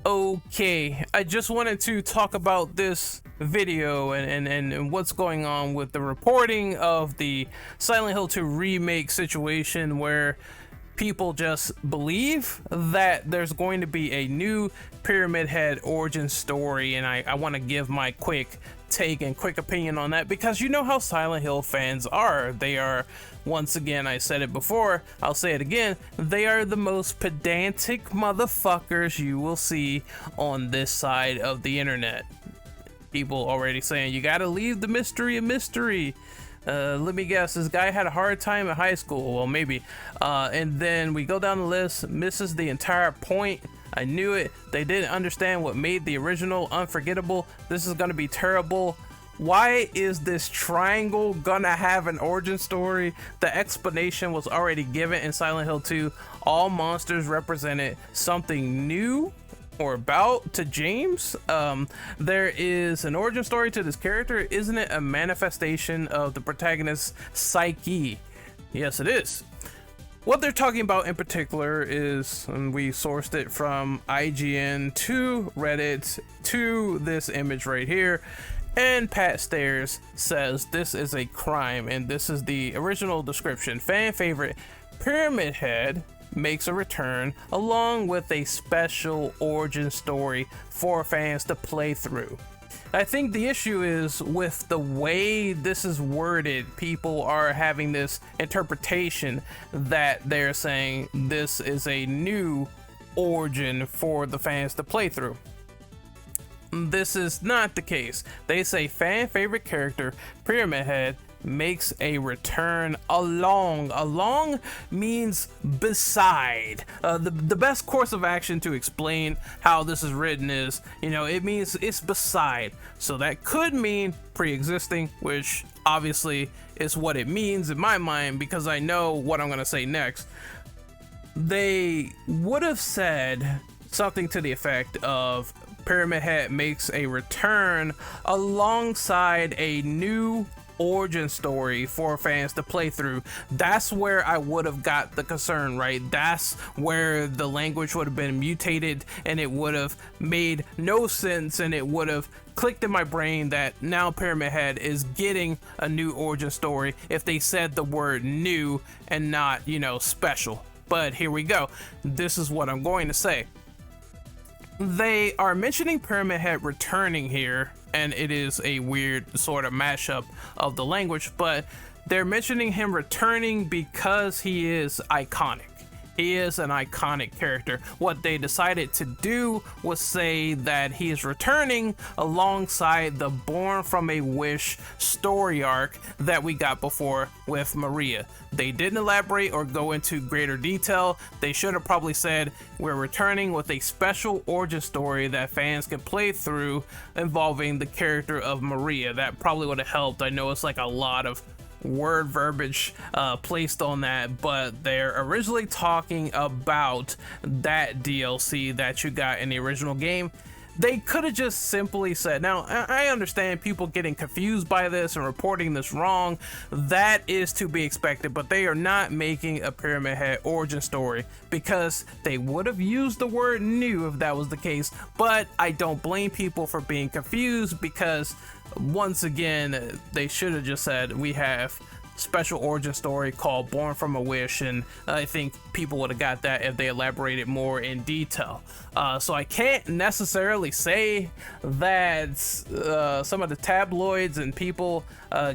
Okay, I just wanted to talk about this video and what's going on with the reporting of the Silent Hill 2 remake situation, where people just believe that there's going to be a new Pyramid Head origin story, and I want to give my quick take and quick opinion on that, because you know how Silent Hill fans are. They are, once again, I said it before, I'll say it again, they are the most pedantic motherfuckers you will see on this side of the internet. People already saying, you gotta leave the mystery a mystery. Let me guess, this guy had a hard time in high school. Well, maybe. And then we go down the list, misses the entire point. I knew it. They didn't understand what made the original unforgettable. This is gonna be terrible. Why is this triangle gonna have an origin story? The explanation was already given in Silent Hill 2. All monsters represented something new or about to James. There is an origin story to this character. Isn't it a manifestation of the protagonist's psyche? Yes, it is. What they're talking about in particular is, and we sourced it from IGN to Reddit to this image right here, and Pat Stairs says this is a crime, and this is the original description. Fan favorite Pyramid Head makes a return along with a special origin story for fans to play through. I think the issue is with the way this is worded. People are having this interpretation that they're saying this is a new origin for the fans to play through. This is not the case. They say fan favorite character Pyramid Head makes a return along. Along means beside. The best course of action to explain how this is written is, it means it's beside. So that could mean pre-existing, which obviously is what it means in my mind, because I know what I'm going to say next. They would have said something to the effect of Pyramid Head makes a return alongside a new origin story for fans to play through. That's where I would have got the concern, right? That's where the language would have been mutated, and it would have made no sense, and it would have clicked in my brain that now Pyramid Head is getting a new origin story if they said the word new and not, special. But here we go. This is what I'm going to say. They are mentioning Pyramid Head returning here, and it is a weird sort of mashup of the language, but they're mentioning him returning because he is iconic. He is an iconic character. What they decided to do was say that he is returning alongside the Born from a Wish story arc that we got before with Maria. They didn't elaborate or go into greater detail. They should have probably said, we're returning with a special origin story that fans can play through involving the character of Maria. That probably would have helped. I know it's like a lot of word verbiage placed on that, but they're originally talking about that DLC that you got in the original game. They could have just simply said, now I understand people getting confused by this and reporting this wrong. That is to be expected, but they are not making a Pyramid Head origin story, because they would have used the word new if that was the case. But I don't blame people for being confused, because once again, they should have just said we have special origin story called Born from a Wish, and I think people would have got that if they elaborated more in detail. So I can't necessarily say that some of the tabloids and people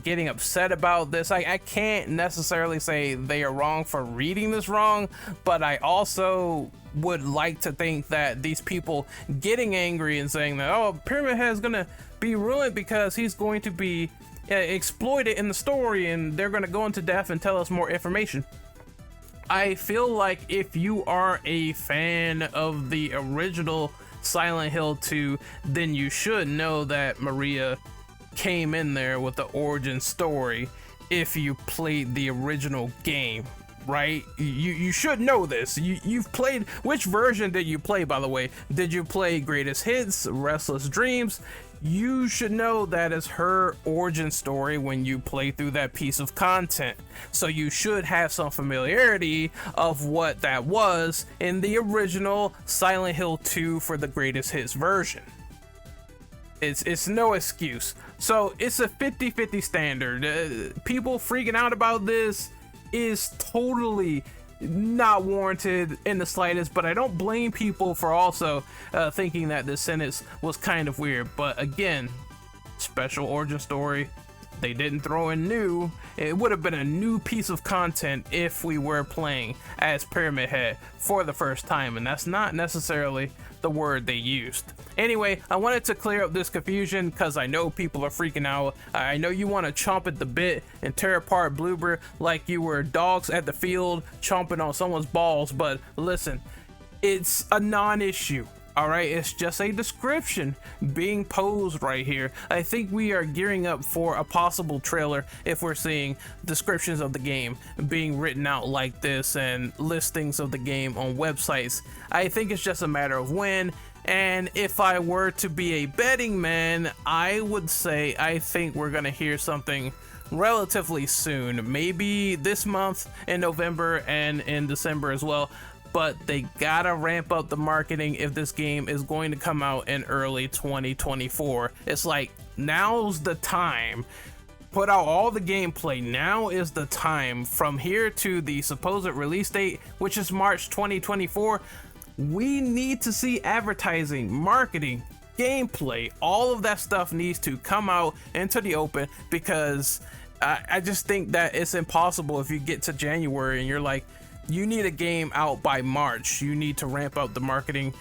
getting upset about this, I can't necessarily say they are wrong for reading this wrong, but I also would like to think that these people getting angry and saying that, oh, Pyramid Head is gonna be ruined because he's going to be exploited in the story and they're going to go into depth and tell us more information. I feel like if you are a fan of the original Silent Hill 2, then you should know that Maria came in there with the origin story if you played the original game. right? You should know this. You've played. Which version did you play, by the way? Did you play Greatest Hits, Restless Dreams? You should know that is her origin story when you play through that piece of content. So you should have some familiarity of what that was in the original Silent Hill 2 for the Greatest Hits version. It's no excuse. So it's a 50-50 standard. People freaking out about this is totally not warranted in the slightest, but I don't blame people for also thinking that this sentence was kind of weird. But again, special origin story. They didn't throw in new. It would have been a new piece of content if we were playing as Pyramid Head for the first time, and that's not necessarily the word they used. Anyway, I wanted to clear up this confusion because I know people are freaking out. I know you want to chomp at the bit and tear apart Bloober like you were dogs at the field chomping on someone's balls, but listen, it's a non-issue. All right, it's just a description being posed right here. I think we are gearing up for a possible trailer if we're seeing descriptions of the game being written out like this and listings of the game on websites. I think it's just a matter of when. And if I were to be a betting man, I would say I think we're gonna hear something relatively soon. Maybe this month in November and in December as well. But they gotta ramp up the marketing if this game is going to come out in early 2024. It's like, now's the time. Put out all the gameplay. Now is the time. From here to the supposed release date, which is March 2024, we need to see advertising, marketing, gameplay. All of that stuff needs to come out into the open, because I just think that it's impossible if you get to January and you're like, you need a game out by March. You need to ramp up the marketing,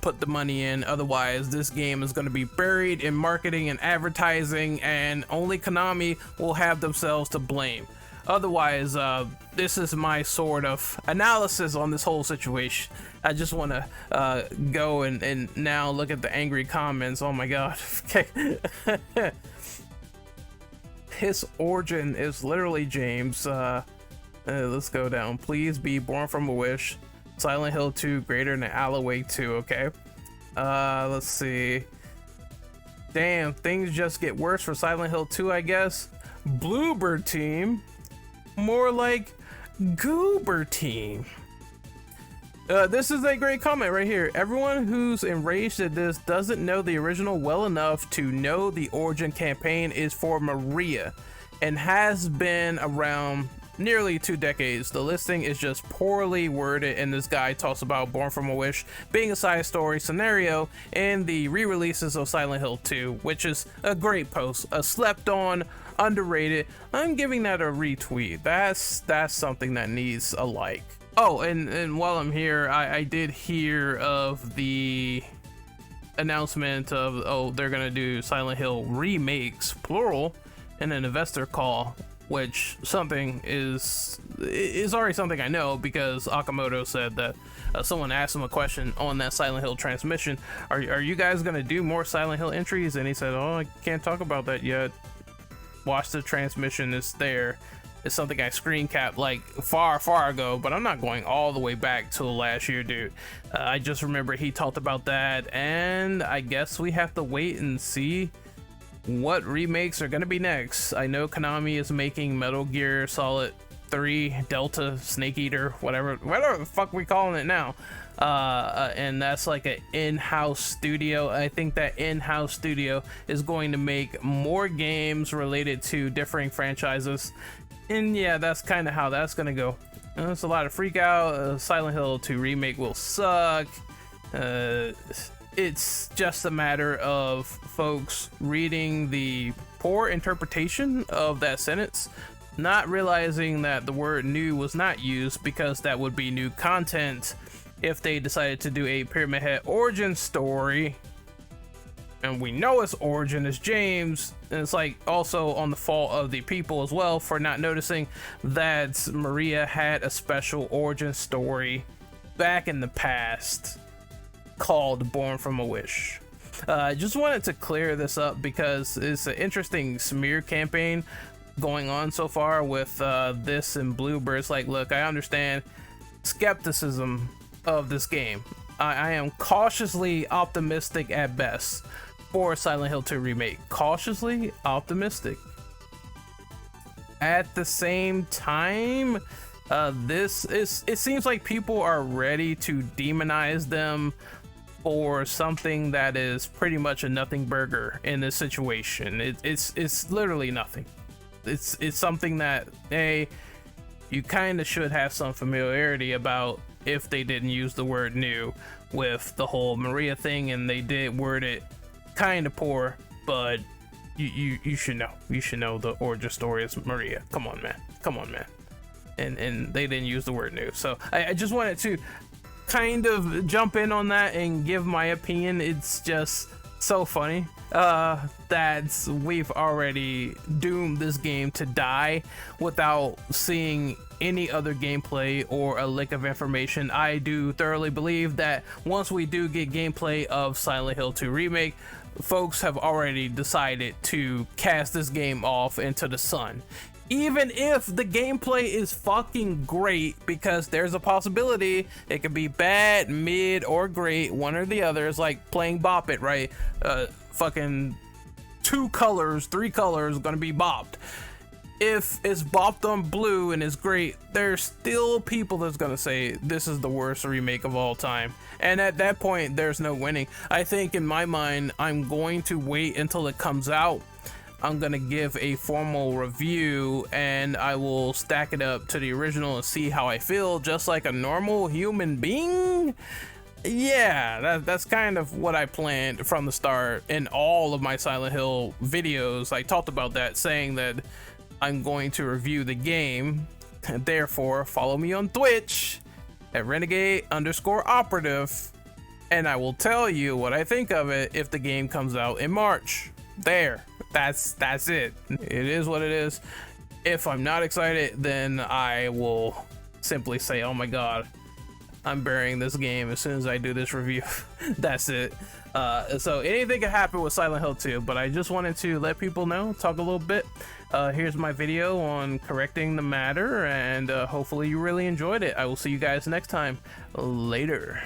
put the money in. Otherwise, this game is going to be buried in marketing and advertising, and only Konami will have themselves to blame. Otherwise, this is my sort of analysis on this whole situation. I just want to go and now look at the angry comments. Oh my god. Okay. His origin is literally James. Let's go down. Please be born from a wish. Silent Hill 2 greater than Alan Wake 2. Okay. Let's see. Damn, things just get worse for Silent Hill 2, I guess. Bloober team. More like Goober team. This is a great comment right here. Everyone who's enraged at this doesn't know the original well enough to know the origin campaign is for Maria and has been around nearly 2 decades. The listing is just poorly worded, and this guy talks about Born from a Wish being a side story scenario in the re-releases of Silent Hill 2, which is a great post, a slept on, underrated. I'm giving that a retweet. That's something that needs a like. Oh, and while I'm here, I did hear of the announcement of, oh, they're gonna do Silent Hill remakes, plural, in an investor call, which something is already something I know, because Akamoto said that someone asked him a question on that Silent Hill transmission. Are you guys gonna do more Silent Hill entries? And he said, oh, I can't talk about that yet. Watch the transmission, it's there. It's something I screen capped like far ago, but I'm not going all the way back till last year, dude. I just remember he talked about that, and I guess we have to wait and see what remakes are gonna be next. I know Konami is making Metal Gear Solid 3 Delta Snake Eater, whatever the fuck we calling it now, and that's like an in-house studio. I think that in-house studio is going to make more games related to differing franchises, and yeah, that's kind of how that's gonna go. There's a lot of freak out. Silent Hill 2 remake will suck. It's just a matter of folks reading the poor interpretation of that sentence, not realizing that the word new was not used, because that would be new content if they decided to do a Pyramid Head origin story. And we know its origin is James, and it's like also on the fault of the people as well for not noticing that Maria had a special origin story back in the past called Born from a Wish. I just wanted to clear this up because it's an interesting smear campaign going on so far with this and Bluebird's like, look, I understand skepticism of this game. I am cautiously optimistic at best for Silent Hill 2 Remake. Cautiously optimistic. At the same time, it seems like people are ready to demonize them for something that is pretty much a nothing burger in this situation. It's literally nothing. It's something that, hey, you kind of should have some familiarity about if they didn't use the word new with the whole Maria thing, and they did word it kind of poor, but you should know. You should know the origin story is Maria. Come on, man. Come on, man. And they didn't use the word new. So I just wanted to kind of jump in on that and give my opinion. It's just so funny that we've already doomed this game to die without seeing any other gameplay or a lick of information. I do thoroughly believe that once we do get gameplay of Silent Hill 2 Remake, folks have already decided to cast this game off into the sun. Even if the gameplay is fucking great, because there's a possibility it could be bad, mid, or great, one or the other. It's like playing Bop It, right? Fucking 2 colors, 3 colors gonna be bopped. If it's bopped on blue and it's great, there's still people that's gonna say this is the worst remake of all time. And at that point, there's no winning. I think in my mind, I'm going to wait until it comes out. I'm gonna give a formal review and I will stack it up to the original and see how I feel, just like a normal human being. Yeah, that's kind of what I planned from the start. In all of my Silent Hill videos, I talked about that, saying that I'm going to review the game. Therefore, follow me on Twitch at Renegade_Operative, and I will tell you what I think of it if the game comes out in March. There, that's it. It is what it is. If I'm not excited, then I will simply say, oh my god, I'm burying this game as soon as I do this review. That's it. So anything can happen with Silent Hill 2, but I just wanted to let people know, talk a little bit. Here's my video on correcting the matter, and hopefully you really enjoyed it. I will see you guys next time. Later.